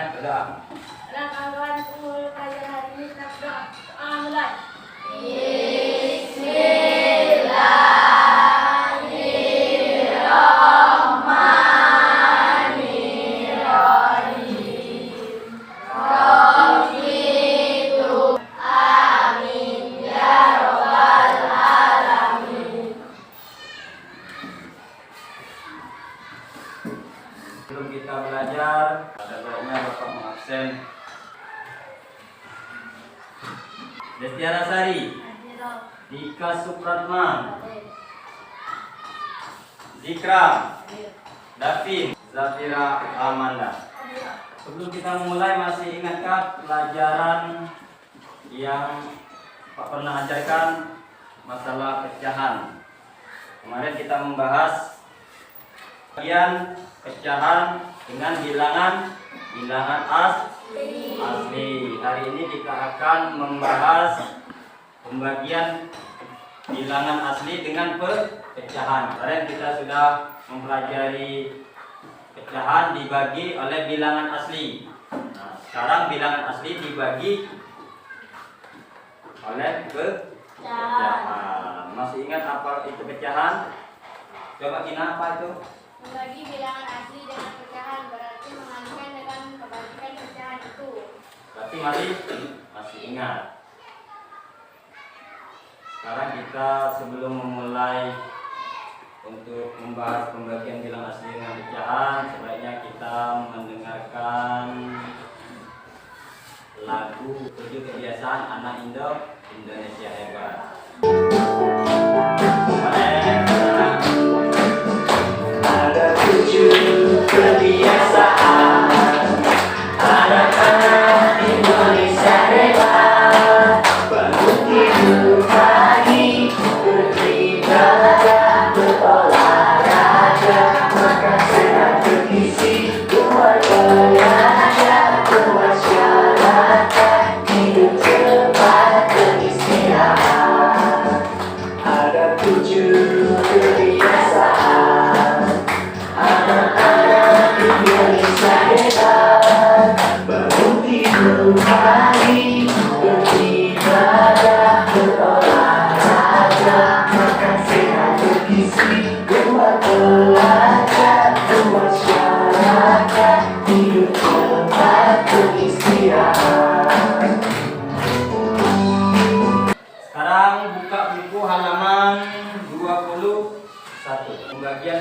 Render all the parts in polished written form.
berdoa. Kawan-kawan pelajaran hari ini kita berdoa. Mulai. Sebelum kita belajar, ada baiknya Bapak mengabsen. Destiara Sari, Dika Supratman, Zikram, Davin, Zafira Amanda. Sebelum kita memulai, masih ingatkah pelajaran yang Pak pernah ajarkan masalah pecahan? Kemarin kita membahas bagian pecahan dengan bilangan asli. Hari ini kita akan membahas pembagian bilangan asli dengan pecahan. Kemarin kita sudah mempelajari pecahan dibagi oleh bilangan asli. Nah, sekarang bilangan asli dibagi oleh pecahan. Masih ingat apa itu pecahan? Coba Gina, apa itu? Membagi bilangan asli dengan pecahan berarti mengalihkan dengan kebalikan pecahan itu. Berarti masih ingat. Sekarang kita sebelum memulai untuk membahas pembagian bilangan asli dengan pecahan, sebaiknya kita mendengarkan lagu 7 kebiasaan anak Indonesia hebat. Ada 7 kebiasaan anak-anak Indonesia hebat. Bangun tidur pagi, beribadah, berolahraga, makan sehat bergizi, buat belajar, bermasyarakat, hidup cepat beristirahat. Ada 7 kebiasaan anak-anak Indonesia hebat. Bangun tidur pagi, beribadah, berolahraga, makan sehat bergizi, buat belajar, bermasyarakat, hidup cepat beristirahat. Sekarang buka buku halaman 21. Pembagian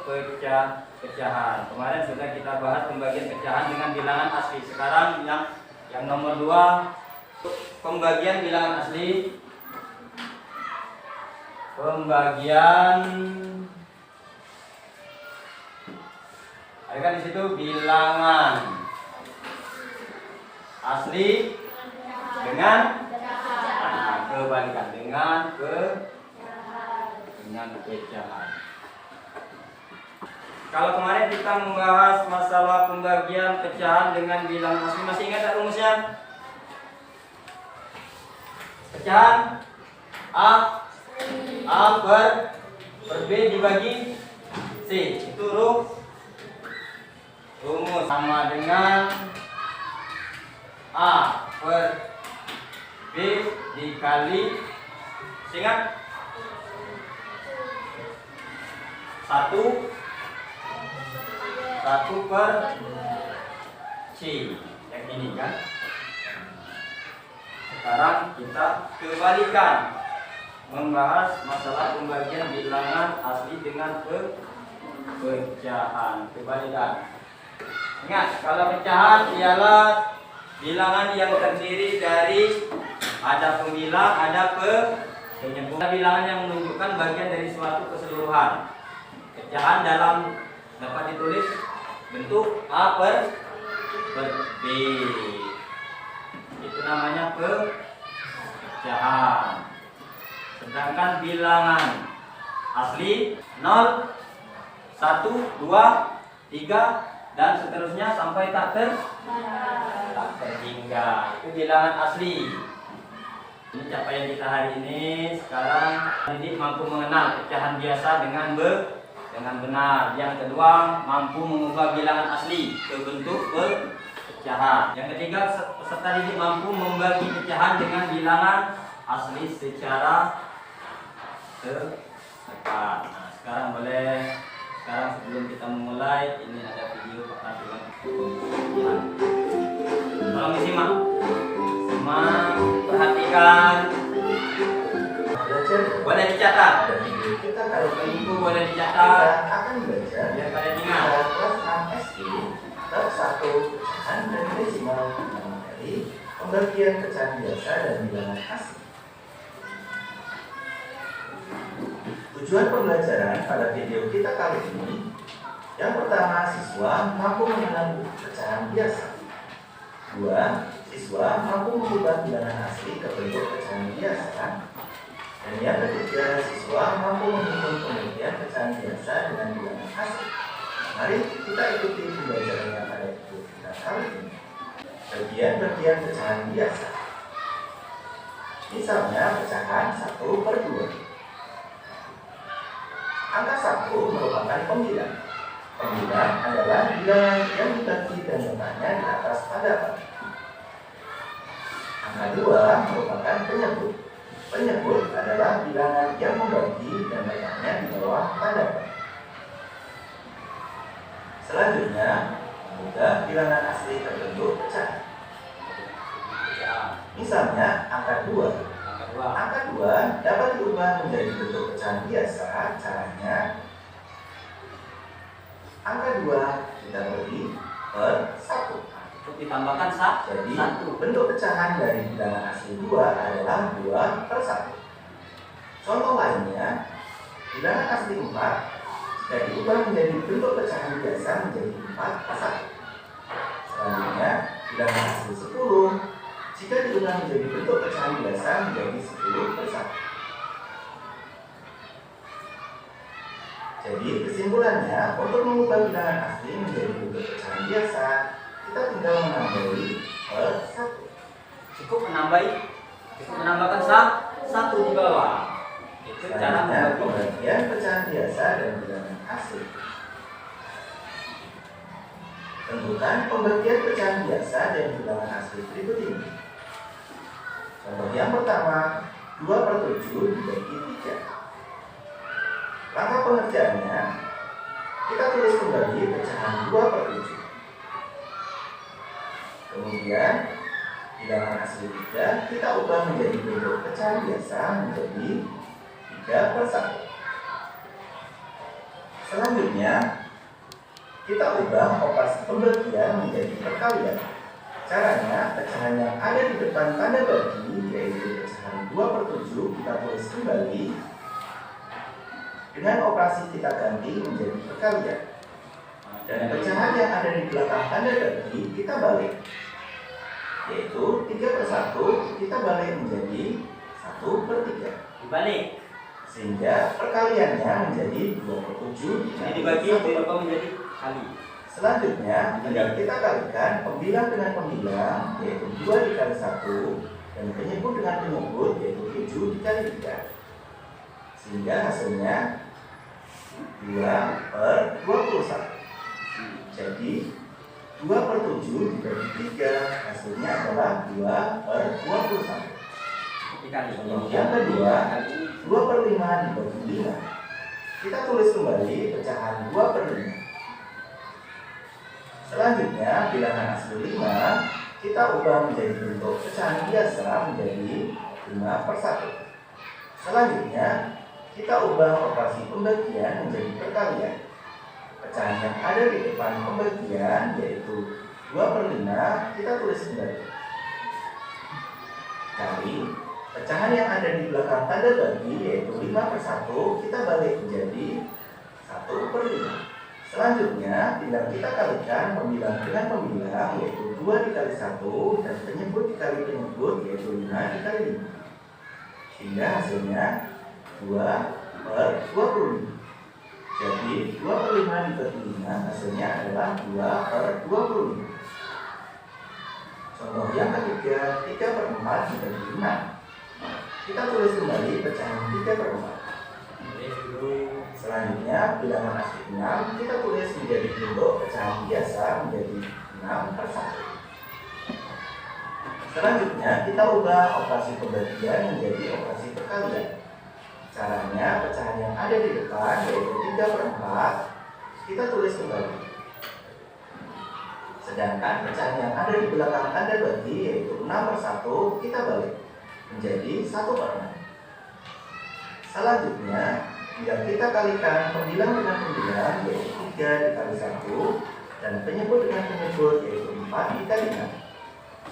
pecahan. Kemarin sudah kita bahas pembagian pecahan dengan bilangan asli. Sekarang yang nomor 2, pembagian bilangan asli. Pembagian, ada kan di situ bilangan asli dengan kebalikan dengan pecahan. Kalau kemarin kita membahas masalah pembagian pecahan dengan bilangan asli, masih ingat tak rumusnya? Pecahan A per B dibagi C. Itu rumus sama dengan A per B dikali, ingat? 1 per C. Yang ini kan. Sekarang kita kebalikan, membahas masalah pembagian bilangan asli dengan pecahan. Kebalikan. Ingat, kalau pecahan ialah bilangan yang terdiri dari ada pembilang, ada penyebut. Bilangan yang menunjukkan bagian dari suatu keseluruhan. Pecahan dapat ditulis bentuk A per B. Itu namanya pecahan. Sedangkan bilangan asli 0, 1, 2, 3 dan seterusnya sampai tak terhingga. Itu bilangan asli. Ini capaian kita hari ini. Sekarang didik mampu mengenal pecahan biasa dengan benar. Yang kedua, mampu mengubah bilangan asli ke bentuk pecahan. pecahan. Yang ketiga, peserta didik mampu membagi pecahan dengan bilangan asli secara tepat. Nah, sekarang sebelum kita memulai, ini ada video penampilan pecahan. Tolong disimak. Perhatikan. Boleh dicatat. Kita kalau Ibu boleh dicatat. akan belajar Biar kalian ingat. kelas 6 SD bab 1 pecahan dan desimal yang dari pembagian pecahan biasa dan bilangan asli. Tujuan pembelajaran pada video kita kali ini, yang pertama, siswa mampu mengenal pecahan biasa. 2. Siswa mampu mengubah bilangan asli ke bentuk pecahan biasa. Dan yang ketiga, siswa mampu menghitung pembagian pecahan biasa dengan bilangan asli. Mari kita ikuti pembelajaran yang ada di video kita kali ini. Bagian-bagian pecahan biasa. Misalnya pecahan 1/2. Angka 1 merupakan pembilang. Pembilang adalah bilangan yang dibagi dan letaknya di atas padapan. Angka 2 merupakan penyebut. Penyebut adalah bilangan yang membagi dan letaknya di bawah padapan. Selanjutnya, mengubah bilangan asli ke bentuk pecahan. Misalnya, angka 2. Angka 2 dapat diubah menjadi bentuk pecahan biasa. Caranya, angka 2 kita bagi per 1. Ditambahkan Jadi, 1. bentuk pecahan dari bilangan asli 2 adalah 2/1. Contoh lainnya, bilangan asli 4 jika diubah menjadi bentuk pecahan biasa menjadi 4/1. Selanjutnya, bilangan asli 10 jika diubah menjadi bentuk pecahan biasa menjadi 10/1. Jadi, kesimpulannya, untuk mengubah bilangan asli menjadi bentuk pecahan biasa, kita tinggal menambahi per 1. Cukup menambahkan 1 di bawah. Itu cara Selanjutnya, membagi. pembagian pecahan biasa dan bilangan asli. Tentukan pembagian pecahan biasa dan bilangan asli berikut ini. Contoh yang pertama, 2/7 dibagi 3. Langkah pengerjaannya, kita tulis kembali pecahan 2/7. Kemudian, bilangan asli 3 kita ubah menjadi bentuk pecahan biasa menjadi 3/1. Selanjutnya, kita ubah operasi pembagian menjadi perkalian. Caranya, pecahan yang ada di depan tanda bagi, yaitu pecahan 2/7, kita tulis kembali. Dengan operasi kita ganti menjadi perkalian. Dan pecahan yang ada di belakang tanda bagi, kita balik. Yaitu 3/1 kita balik menjadi 1/3. Dibalik. Sehingga perkaliannya menjadi 2/7 Ini dibagi berubah menjadi kali. Selanjutnya, tinggal kita kalikan pembilang dengan pembilang, yaitu 2 dikali 1, dan penyebut dengan penyebut, yaitu 7 dikali 3. Sehingga hasilnya 2/21. Jadi 2/7 dibagi 3, hasilnya adalah 2/21. Dikali. Yang kedua, 2/5 dibagi 5. Kita tulis kembali pecahan 2/5. Selanjutnya, bilangan asli 5 kita ubah menjadi bentuk pecahan biasa menjadi 5/1. Selanjutnya, kita ubah operasi pembagian menjadi perkalian. Pecahan yang ada di depan pembagian, yaitu 2/5, kita tulis kembali. Kali pecahan yang ada di belakang tanda bagi, yaitu 5/1, kita balik menjadi 1/5. Selanjutnya, tinggal kita kalikan pembilang dengan pembilang, yaitu 2 dikali 1, dan penyebut dikali penyebut, yaitu 5 dikali 5. Sehingga hasilnya 2/20. Jadi 2/5 dibagi 5, hasilnya adalah 2/20. Contoh yang ketiga, 3/4 dibagi 6. Kita tulis kembali pecahan 3/4. Selanjutnya, bilangan asli 6 kita tulis menjadi bentuk pecahan biasa menjadi 6/1. Selanjutnya kita ubah operasi pembagian menjadi operasi perkalian. Caranya pecahan yang ada di depan yaitu 3/4 kita tulis kembali. Sedangkan pecahan yang ada di belakang tanda bagi yaitu 6/1 kita balik menjadi 1/6. Selanjutnya bila kita kalikan pembilang dengan pembilang yaitu 3 dikali 1 dan penyebut dengan penyebut yaitu 4 dikali 6,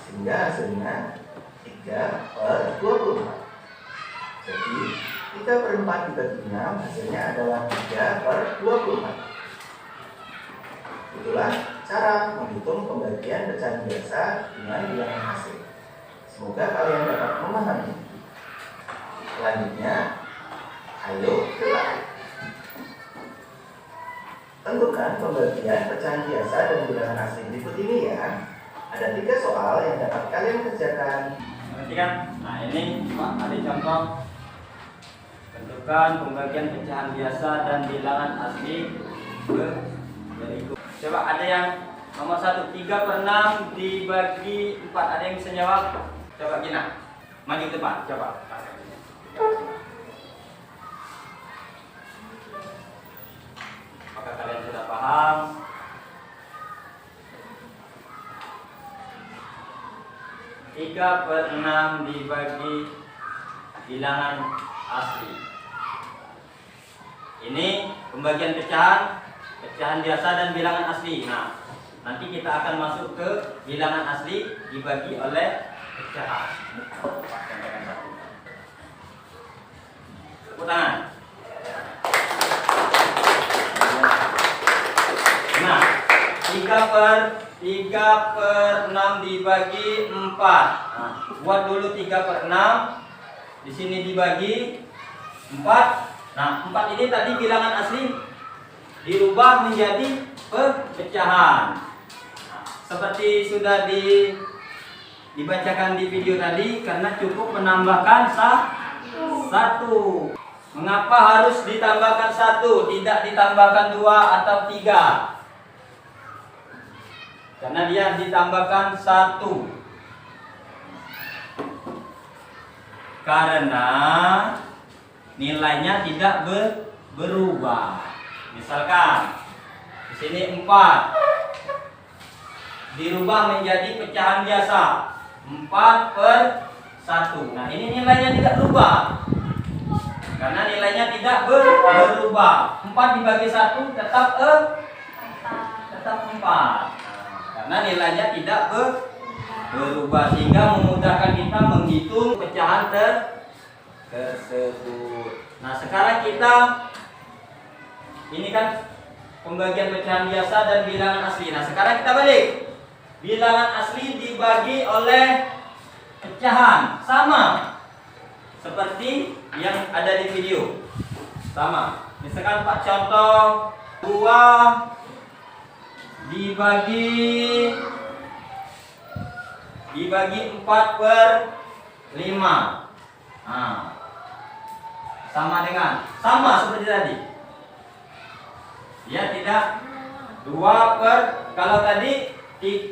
sehingga hasilnya 3/24. Jadi 3/4 dibagi 6 hasilnya adalah 3/24. Itulah cara menghitung pembagian pecahan biasa dengan bilangan asli. Semoga kalian dapat memahami. Selanjutnya, ayo kita tentukan pembagian pecahan biasa dan bilangan asli berikut ini ya. Ada 3 soal yang dapat kalian kerjakan. Perhatikan. Nah ini Pak, ada contoh. Tentukan pembagian pecahan biasa dan bilangan asli berikut. Coba ada yang nomor 1, 3/6 dibagi 4. Ada yang bisa jawab? Coba Gina, maju ke depan, coba. Apakah kalian sudah paham? Tiga per 6 dibagi bilangan asli. Ini pembagian pecahan biasa dan bilangan asli. Nah, nanti kita akan masuk ke bilangan asli dibagi oleh pecahan. Tepuk tangan. Nah, 3/6 dibagi 4. Nah, buat dulu 3/6. Di sini dibagi 4. Nah, 4 ini tadi bilangan asli dirubah menjadi pecahan. Seperti sudah dibacakan di video tadi, karena cukup menambahkan 1. Mengapa harus ditambahkan 1, tidak ditambahkan 2 atau 3? Karena dia ditambahkan 1. Karena nilainya tidak berubah. Misalkan di sini 4 dirubah menjadi pecahan biasa 4/1. Nah, ini nilainya tidak berubah. Karena nilainya tidak berubah. 4 dibagi 1 tetap 4. Karena nilainya tidak berubah, sehingga memudahkan kita menghitung pecahan tersebut. Nah, sekarang kita ini kan pembagian pecahan biasa dan bilangan asli. Nah, sekarang kita balik. Bilangan asli dibagi oleh pecahan. Sama seperti yang ada di video. Sama. Misalkan Pak contoh 2 dibagi 4/5. Nah, sama seperti tadi. Ya, tidak 2 kalau tadi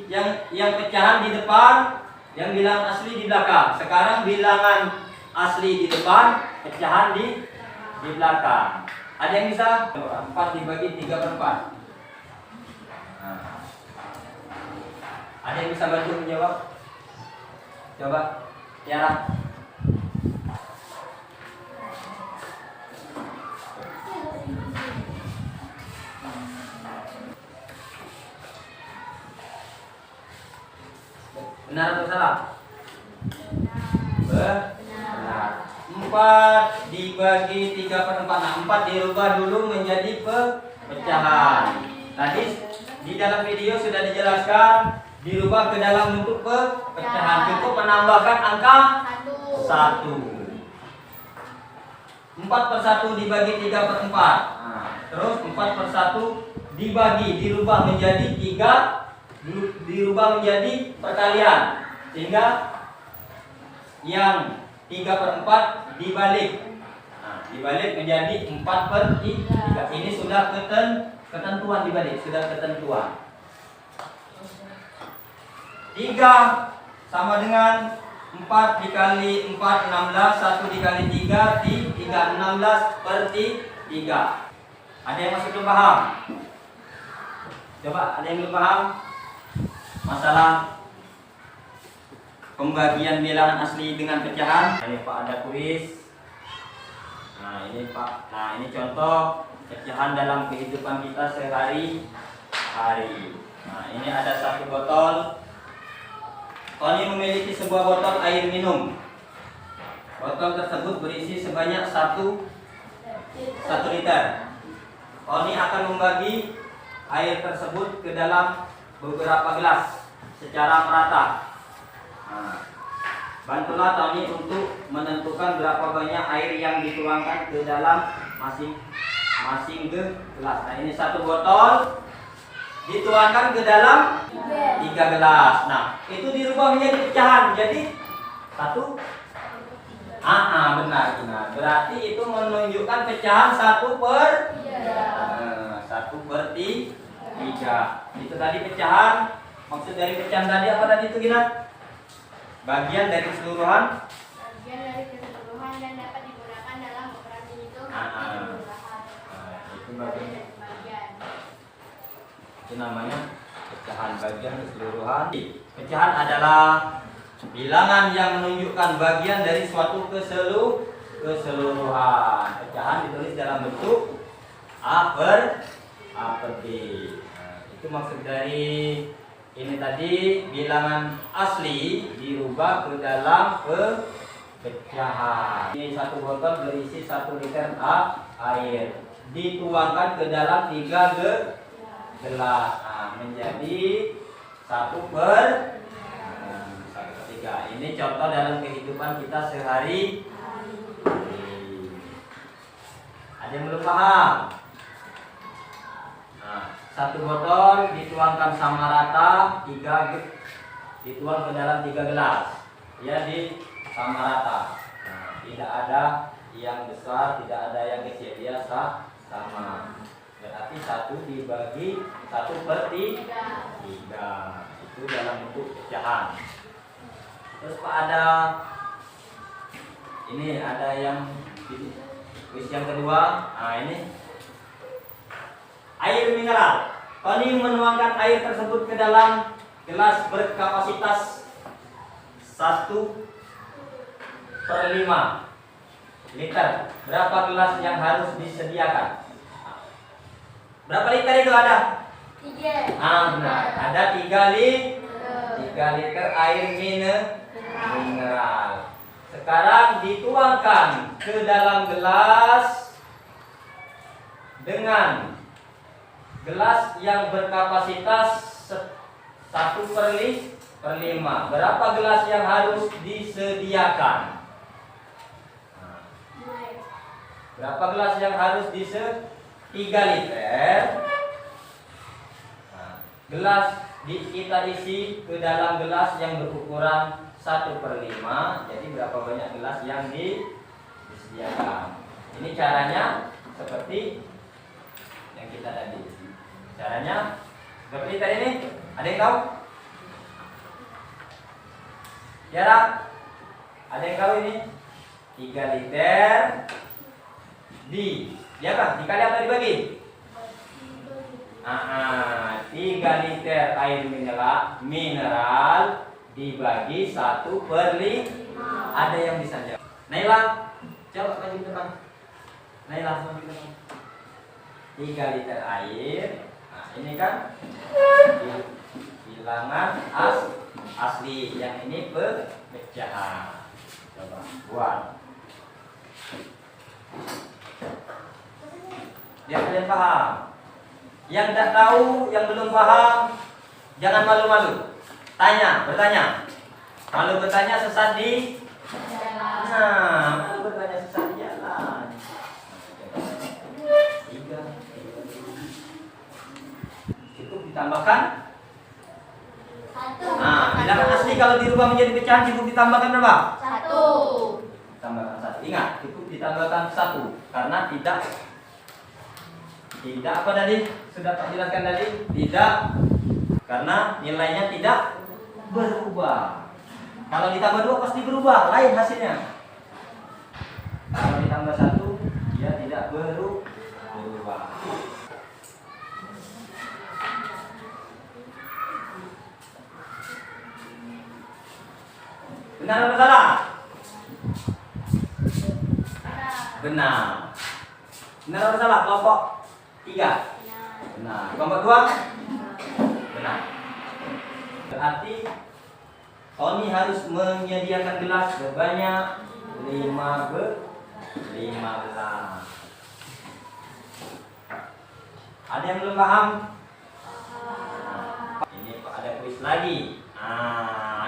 yang pecahan di depan, yang bilangan asli di belakang. Sekarang bilangan asli di depan, pecahan di belakang. Ada yang bisa? 4 dibagi 3/4. Nah, ada yang bisa bantu menjawab? Coba, Tiara. Benar atau salah? Benar. 4 dibagi 3/4. Nah, 4 dirubah dulu menjadi pecahan. Tadi di dalam video sudah dijelaskan dirubah ke dalam bentuk pecahan. Cukup menambahkan angka 1. 4/1 dibagi 3/4. Nah, terus 4/1 dirubah menjadi 3, dirubah menjadi perkalian, sehingga yang 3/4 dibalik. Nah, dibalik menjadi 4/3. Ini sudah ketentuan dibalik, sudah ketentuan. 3 sama dengan 4 dikali 4 16, 1 dikali 3 16 per 3. Ada yang masih belum paham? Coba, ada yang belum paham? Masalah pembagian bilangan asli dengan pecahan. Ini Pak ada kuis. Nah ini Pak, nah ini contoh pecahan dalam kehidupan kita sehari-hari. Nah ini ada satu botol. Tony memiliki sebuah botol air minum. Botol tersebut berisi sebanyak 1 liter. Tony akan membagi air tersebut ke dalam beberapa gelas secara merata. Nah, bantulah Tony untuk menentukan berapa banyak air yang dituangkan ke dalam masing-masing gelas. Nah, ini satu botol dituangkan ke dalam 3 gelas. Nah, itu dirubah menjadi pecahan. Jadi 1 benar. Berarti itu menunjukkan pecahan 1 per 3. Itu tadi pecahan. Maksud dari pecahan tadi apa tadi itu Gina? Bagian dari keseluruhan. Bagian dari keseluruhan dan dapat digunakan dalam operasi hitung. Itu bagian. Itu namanya pecahan, bagian keseluruhan. Pecahan adalah bilangan yang menunjukkan bagian dari suatu keseluruhan. Pecahan ditulis dalam bentuk A per B. Nah, itu maksud dari ini tadi, bilangan asli dirubah ke dalam pecahan. Ini satu botol berisi 1 liter air, dituangkan ke dalam 3 gelas. Nah, menjadi 1 per 3. Ini contoh dalam kehidupan kita sehari. Ada yang belum paham? Nah, 1 botol dituangkan sama rata, dituang ke dalam 3 gelas. Ya, sama rata. Nah, tidak ada yang besar, tidak ada yang kecil, dia sama. Berarti 1 dibagi 1 per 3. Itu dalam bentuk pecahan. Terus Pak ada ini, ada yang kuis yang kedua. Nah, ini air mineral. Tony menuangkan air tersebut ke dalam gelas berkapasitas 1/5 liter. Berapa gelas yang harus disediakan? Berapa liter itu ada? 3. Benar. Ada 3 liter air mineral. Sekarang dituangkan ke dalam gelas dengan gelas yang berkapasitas 1/5. Berapa gelas yang harus disediakan? Berapa gelas yang harus 3 liter. Nah, gelas kita isi ke dalam gelas yang berukuran 1/5. Jadi berapa banyak gelas yang disediakan? Ini caranya seperti yang kita tadi. Caranya seperti tadi ini. Ada yang tahu? Tiara? Ada yang tahu ini? 3 liter dikali atau dibagi? 3 liter air mineral dibagi 1/5. Ada yang bisa jawab? Naila, coba maju ke depan. Naila, maju ke depan. 3 liter air. Nah, ini kan bilangan asli, yang ini pecahan. Coba buat. Biar kalian paham. Yang tidak tahu, yang belum paham, jangan malu-malu. Bertanya. Malu bertanya sesat di jalan. Malu bertanya sesat di jalan. 3. Cukup ditambahkan 1. Bilangan asli kalau dirubah menjadi pecahan cukup ditambahkan berapa? 1. Tambahkan 1. Ingat, cukup ditambahkan 1 karena tidak apa tadi? Sudah Pak jelaskan tadi? Tidak, karena nilainya tidak berubah. Kalau ditambah 2 pasti berubah, lain hasilnya. Kalau ditambah 1 dia tidak berubah. Benar atau salah? Benar. Benar atau salah? Kelompok 3. Benar. Kelompok 2? Benar. Berarti Tony harus menyediakan gelas sebanyak 15. Ada yang belum paham? Ini ada kuis lagi.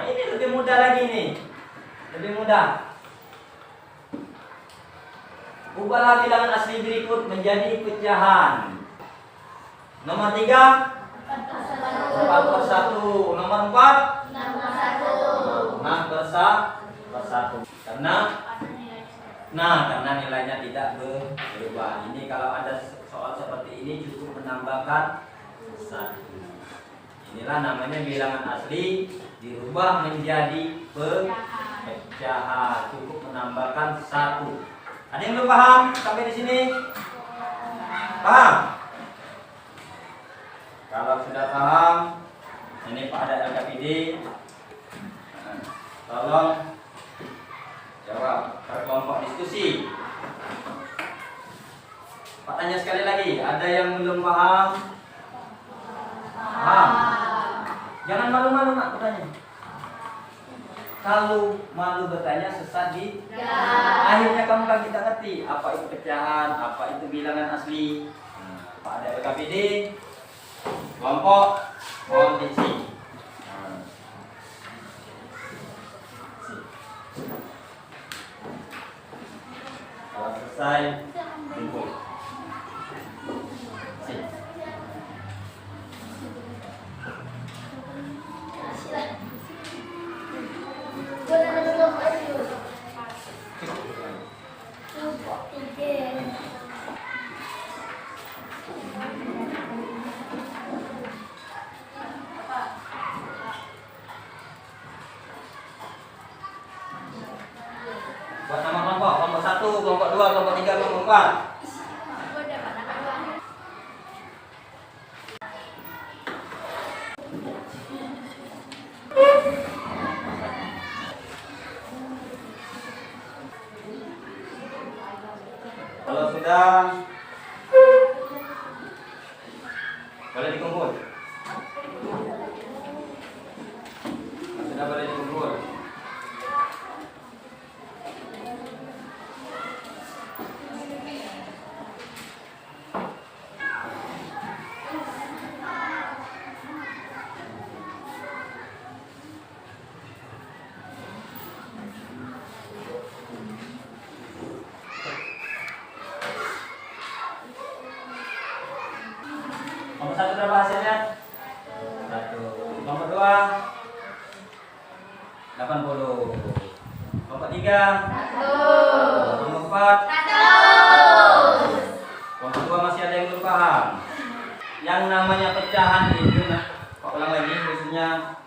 Ini lebih mudah lagi nih. Lebih mudah. Ubahlah bilangan asli berikut menjadi pecahan. Nomor 3 4/1. Nomor 4 6/1. Karena nilainya tidak berubah. Ini kalau ada soal seperti ini cukup menambahkan 1. Inilah namanya bilangan asli dirubah menjadi pecahan. Cukup menambahkan 1. Ada yang belum paham sampai di sini? Paham? Kalau sudah paham, ini Pak ada LKPD. Tolong jawab per kelompok diskusi. Pak tanya sekali lagi, ada yang belum paham? Paham? Jangan malu-malu nak bertanya. Kalau malu bertanya sesat di akhirnya kamu kan kita ngerti apa itu pecahan, apa itu bilangan asli. Pak ada LKPD, kelompok kondisi. Kalau selesai, kumpul. Buat nama kelompok, kelompok 1, kelompok 2, kelompok 3, kelompok 4. Kalau sudah boleh dikumpul. Sudah boleh dikumpul. Nomor 1 berapa hasilnya? 1. Nomor 2 80. Nomor 3 nomor 4 Nomor 2 masih ada yang belum paham. Yang namanya pecahan itu, Pak ulang lagi khususnya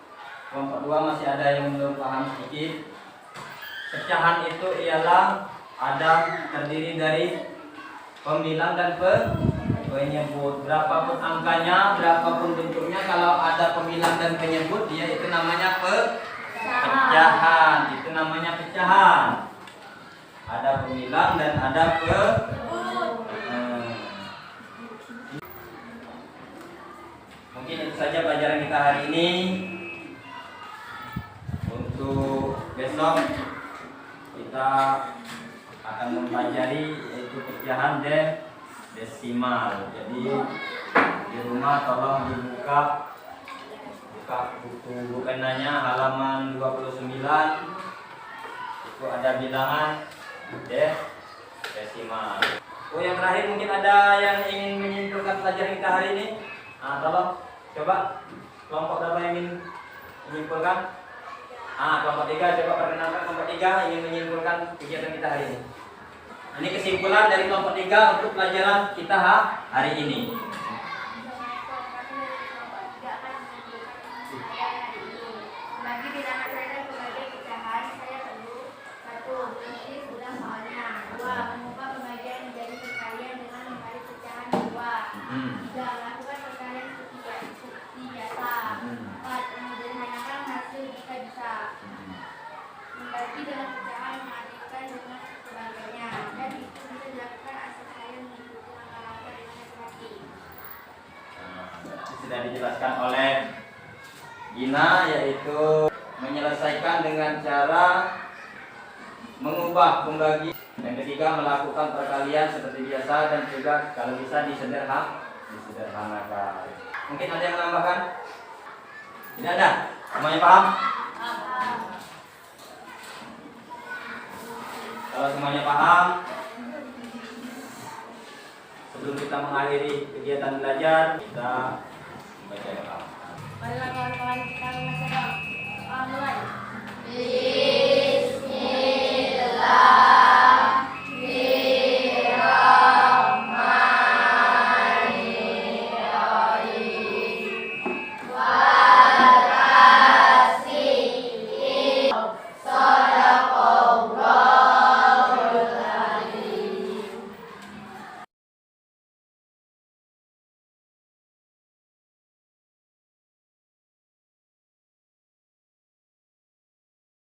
kelompok 2 masih ada yang belum paham sedikit. Pecahan itu ialah terdiri dari pembilang dan penyebut. Berapapun angkanya, berapapun bentuknya, kalau ada pembilang dan penyebut, dia itu namanya pecahan. Itu namanya pecahan. Ada pembilang dan ada mungkin itu saja pelajaran kita hari ini. Untuk besok kita akan mempelajari yaitu pecahan dan desimal. Jadi di rumah tolong buka buku bukannya halaman 29. Itu ada bilangan desimal. Yang terakhir mungkin ada yang ingin menyimpulkan pelajaran kita hari ini. Tolong coba kelompok berapa yang ingin menyimpulkan? Kelompok 3 coba perkenalkan kelompok 3 ingin menyimpulkan kegiatan kita hari ini. Ini kesimpulan dari kelompok 3 untuk pelajaran kita hari ini. Bagi bilangan random sebagai membagi dengan pecahan, mengalihkan dengan sebaliknya. Dan itu bisa dilakukan asal saya mengikuti langkah-langkah dengan hati-hati. Sudah dijelaskan oleh Gina, yaitu menyelesaikan dengan cara mengubah pembagi. Yang ketiga, melakukan perkalian seperti biasa dan juga kalau bisa disederhanakan. Mungkin ada yang menambahkan? Tidak ada? Semuanya paham? Kalau semuanya paham, sebelum kita mengakhiri kegiatan belajar, kita membaca doa. Marilah kawan-kawan kita membaca doa.